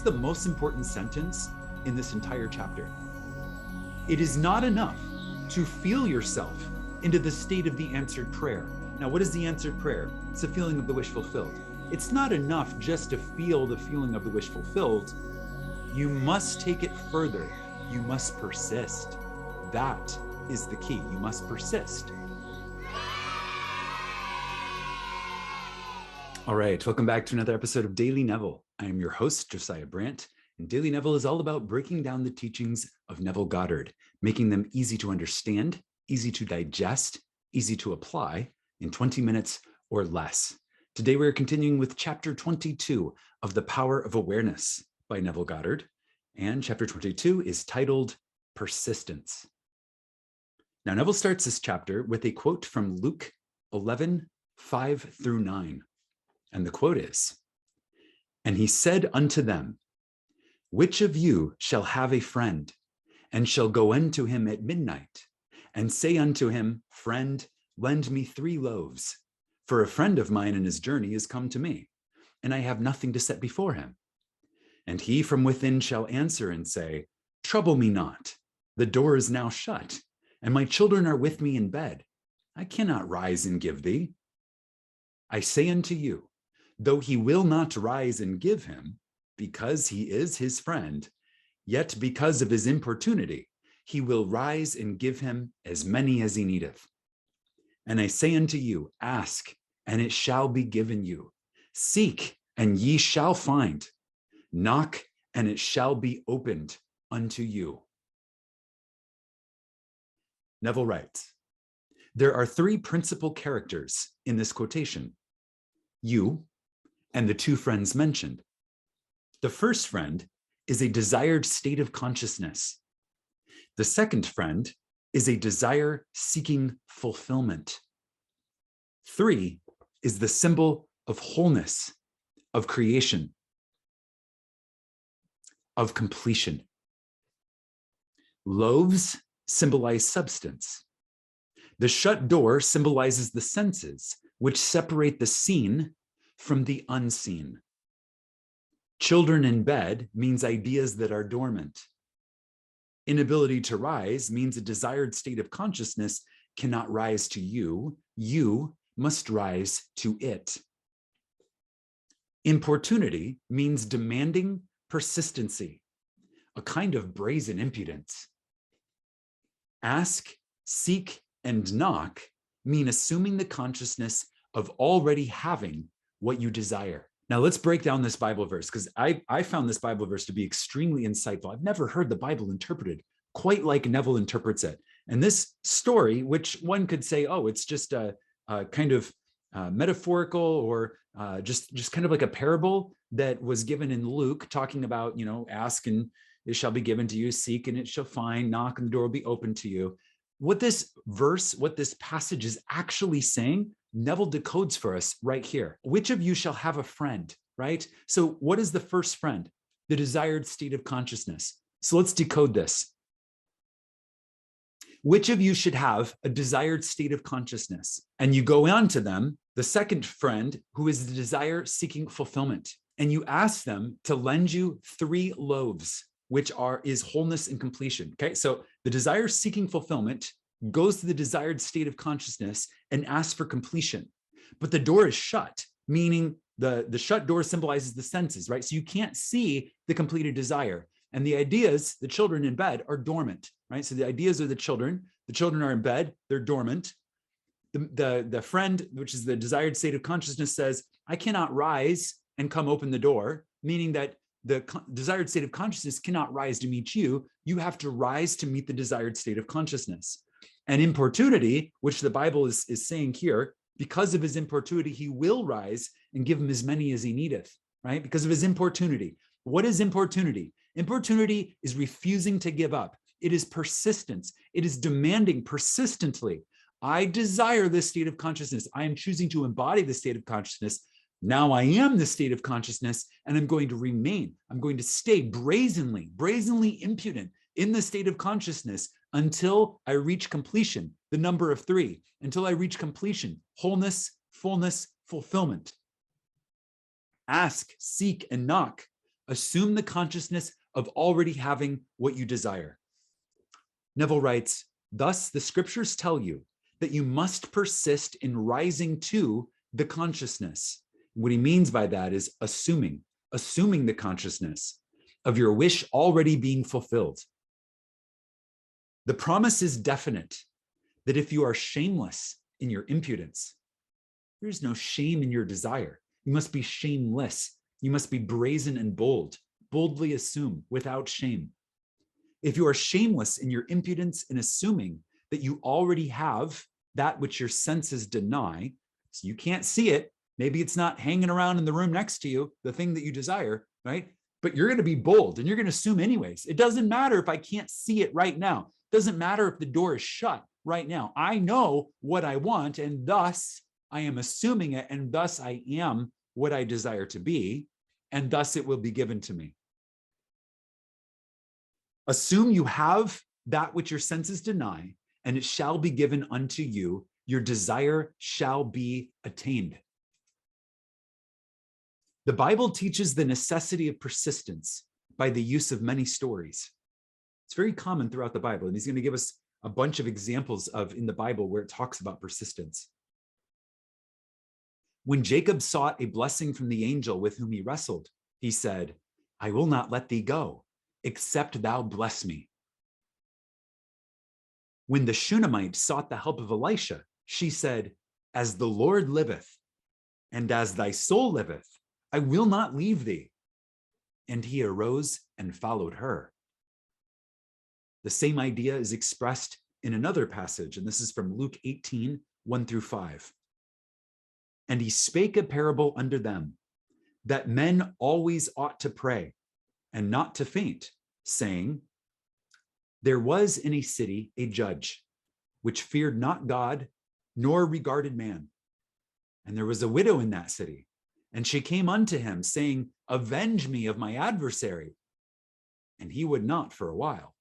is the most important sentence in this entire chapter. It is not enough to feel yourself into the state of the answered prayer. Now, what is the answered prayer? It's the feeling of the wish fulfilled. It's not enough just to feel the feeling of the wish fulfilled. You must take it further. You must persist. That is the key. You must persist. All right, welcome back to another episode of Daily Neville. I am your host, Josiah Brandt, and Daily Neville is all about breaking down the teachings of Neville Goddard, making them easy to understand, easy to digest, easy to apply in 20 minutes or less. Today, we're continuing with chapter 22 of The Power of Awareness by Neville Goddard, and chapter 22 is titled Persistence. Now, Neville starts this chapter with a quote from Luke 11:5-9. And the quote is, "And he said unto them, which of you shall have a friend, and shall go unto him at midnight, and say unto him, Friend, lend me 3 loaves, for a friend of mine in his journey is come to me, and I have nothing to set before him. And he from within shall answer and say, Trouble me not, the door is now shut, and my children are with me in bed. I cannot rise and give thee. I say unto you, though he will not rise and give him, because he is his friend, yet because of his importunity, he will rise and give him as many as he needeth. And I say unto you, ask, and it shall be given you. Seek, and ye shall find. Knock, and it shall be opened unto you." Neville writes, there are 3 principal characters in this quotation: you, and the 2 friends mentioned. The first friend is a desired state of consciousness. The second friend is a desire seeking fulfillment. 3 is the symbol of wholeness, of creation, of completion. Loaves symbolize substance. The shut door symbolizes the senses, which separate the seen from the unseen. Children in bed means ideas that are dormant. Inability to rise means a desired state of consciousness cannot rise to you. You must rise to it. Importunity means demanding persistency, a kind of brazen impudence. Ask, seek, and knock mean assuming the consciousness of already having what you desire. Now let's break down this Bible verse, because I found this Bible verse to be extremely insightful. I've never heard the Bible interpreted quite like Neville interprets it. And this story, which one could say, oh, it's just a kind of metaphorical or just kind of like a parable that was given in Luke, talking about, ask and it shall be given to you, seek and it shall find, knock and the door will be open to you. What this verse, what this passage is actually saying, Neville decodes for us right here. Which of you shall have a friend, right? So what is the first friend? The desired state of consciousness. So let's decode this. Which of you should have a desired state of consciousness? And you go on to them, the second friend, who is the desire seeking fulfillment. And you ask them to lend you 3 loaves, which is wholeness and completion. Okay, so the desire seeking fulfillment goes to the desired state of consciousness and asks for completion. But the door is shut, meaning the shut door symbolizes the senses, right? So you can't see the completed desire. And the ideas, the children in bed, are dormant, right? So the ideas are the children are in bed, they're dormant. The friend, which is the desired state of consciousness, says, I cannot rise and come open the door, meaning that the desired state of consciousness cannot rise to meet you. You have to rise to meet the desired state of consciousness. And importunity, which the Bible is saying here, because of his importunity, he will rise and give him as many as he needeth, right? Because of his importunity. What is importunity? Importunity is refusing to give up. It is persistence. It is demanding persistently. I desire this state of consciousness. I am choosing to embody the state of consciousness. Now I am the state of consciousness, and I'm going to remain. I'm going to stay brazenly impudent in the state of consciousness until I reach completion, the number of 3, until I reach completion, wholeness, fullness, fulfillment. Ask, seek, and knock. Assume the consciousness of already having what you desire. Neville writes, thus the scriptures tell you that you must persist in rising to the consciousness. What he means by that is assuming the consciousness of your wish already being fulfilled. The promise is definite that if you are shameless in your impudence, there is no shame in your desire. You must be shameless. You must be brazen and bold. Boldly assume without shame. If you are shameless in your impudence in assuming that you already have that which your senses deny, so you can't see it, maybe it's not hanging around in the room next to you, the thing that you desire, right? But you're going to be bold and you're going to assume anyways. It doesn't matter if I can't see it right now. It doesn't matter if the door is shut right now. I know what I want, and thus I am assuming it, and thus I am what I desire to be, and thus it will be given to me. Assume you have that which your senses deny, and it shall be given unto you. Your desire shall be attained. The Bible teaches the necessity of persistence by the use of many stories. It's very common throughout the Bible, and he's going to give us a bunch of examples of in the Bible where it talks about persistence. When Jacob sought a blessing from the angel with whom he wrestled, he said, I will not let thee go, except thou bless me. When the Shunammite sought the help of Elisha, she said, as the Lord liveth, and as thy soul liveth, I will not leave thee. And he arose and followed her. The same idea is expressed in another passage, and this is from Luke 18, 1-5. And he spake a parable unto them, that men always ought to pray, and not to faint, saying, there was in a city a judge, which feared not God, nor regarded man. And there was a widow in that city, and she came unto him, saying, avenge me of my adversary. And he would not for a while.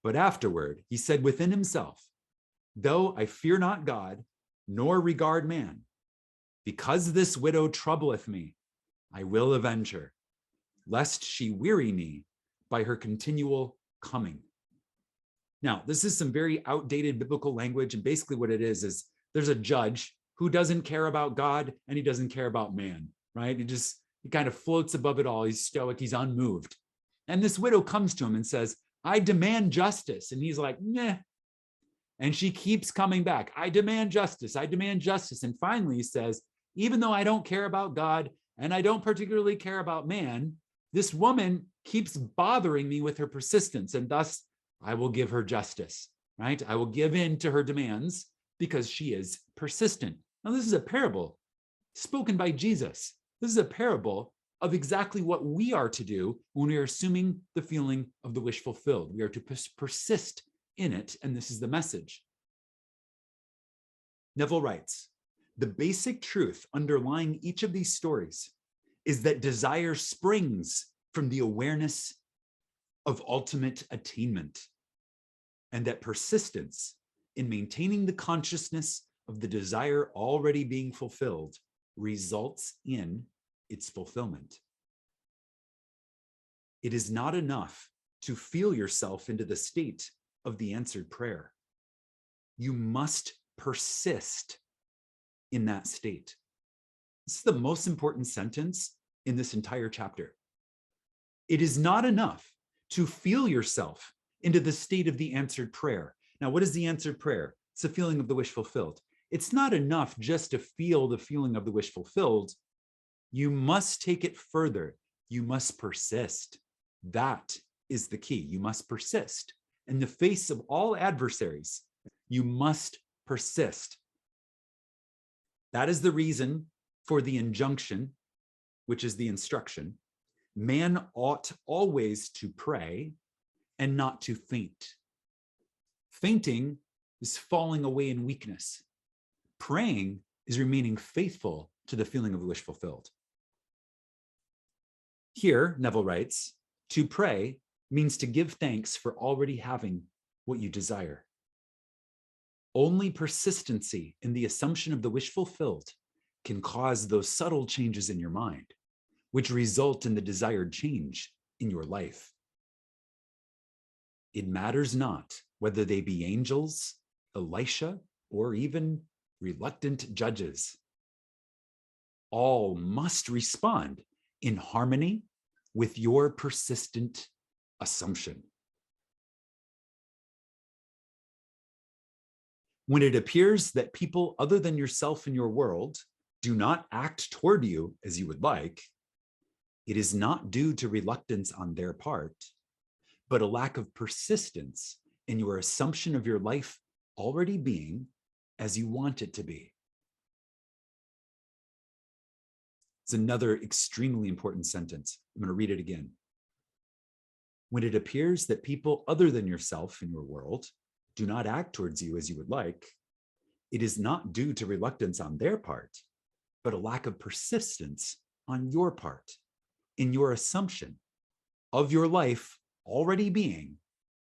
But afterward he said within himself, though I fear not God, nor regard man, because this widow troubleth me, I will avenge her, lest she weary me by her continual coming. Now, this is some very outdated biblical language, and basically what it is there's a judge who doesn't care about God and he doesn't care about man, right? He kind of floats above it all. He's stoic, he's unmoved. And this widow comes to him and says, I demand justice. And he's like, meh. And she keeps coming back. I demand justice. I demand justice. And finally he says, even though I don't care about God and I don't particularly care about man, this woman keeps bothering me with her persistence, and thus I will give her justice, right? I will give in to her demands because she is persistent. Now, this is a parable spoken by Jesus. This is a parable of exactly what we are to do when we are assuming the feeling of the wish fulfilled. We are to persist in it, and this is the message. Neville writes, the basic truth underlying each of these stories is that desire springs from the awareness of ultimate attainment, and that persistence in maintaining the consciousness of the desire already being fulfilled results in its fulfillment. It is not enough to feel yourself into the state of the answered prayer. You must persist in that state. This is the most important sentence in this entire chapter. It is not enough to feel yourself into the state of the answered prayer. Now, what is the answered prayer? It's the feeling of the wish fulfilled. It's not enough just to feel the feeling of the wish fulfilled. You must take it further. You must persist. That is the key. You must persist. In the face of all adversaries, you must persist. That is the reason for the injunction, which is the instruction. Man ought always to pray and not to faint. Fainting is falling away in weakness. Praying is remaining faithful to the feeling of the wish fulfilled. Here, Neville writes, to pray means to give thanks for already having what you desire. Only persistency in the assumption of the wish fulfilled can cause those subtle changes in your mind. which result in the desired change in your life. It matters not whether they be angels, Elisha, or even reluctant judges. All must respond in harmony with your persistent assumption. When it appears that people other than yourself in your world do not act toward you as you would like, it is not due to reluctance on their part, but a lack of persistence in your assumption of your life already being as you want it to be. It's another extremely important sentence. I'm going to read it again. When it appears that people other than yourself in your world do not act towards you as you would like, it is not due to reluctance on their part, but a lack of persistence on your part in your assumption of your life already being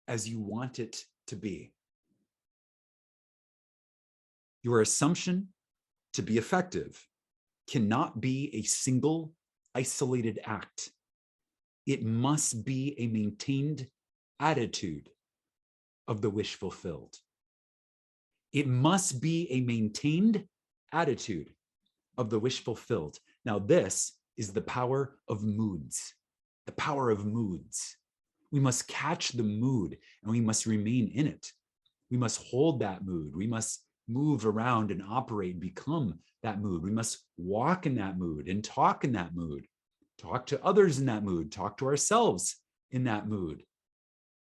as you want it to be. Your assumption to be effective cannot be a single, isolated act. It must be a maintained attitude of the wish fulfilled. It must be a maintained attitude of the wish fulfilled. Now, this is the power of moods, the power of moods. We must catch the mood and we must remain in it. We must hold that mood. We must move around and operate and become that mood. We must walk in that mood and talk in that mood, talk to others in that mood, talk to ourselves in that mood.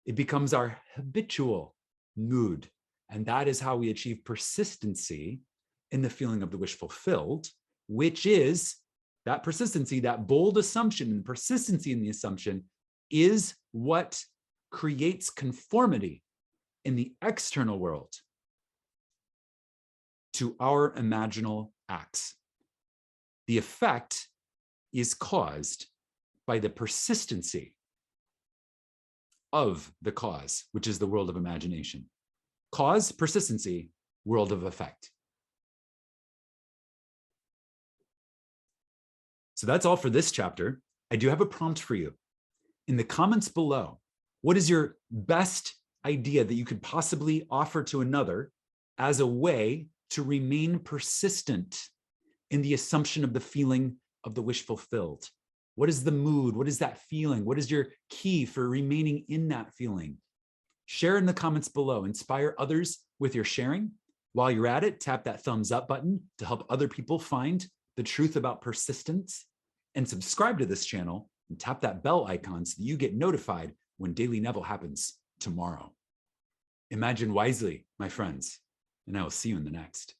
It becomes our habitual mood. And that is how we achieve persistency in the feeling of the wish fulfilled, which is that persistency, that bold assumption and persistency in the assumption is what creates conformity in the external world to our imaginal acts. The effect is caused by the persistency of the cause, which is the world of imagination. Cause, persistency, world of effect. So that's all for this chapter. I do have a prompt for you. In the comments below, what is your best idea that you could possibly offer to another as a way to remain persistent in the assumption of the feeling of the wish fulfilled? What is the mood? What is that feeling? What is your key for remaining in that feeling? Share in the comments below. Inspire others with your sharing. While you're at it, tap that thumbs up button to help other people find the truth about persistence, and subscribe to this channel and tap that bell icon so that you get notified when Daily Neville happens tomorrow. Imagine wisely, my friends, and I will see you in the next.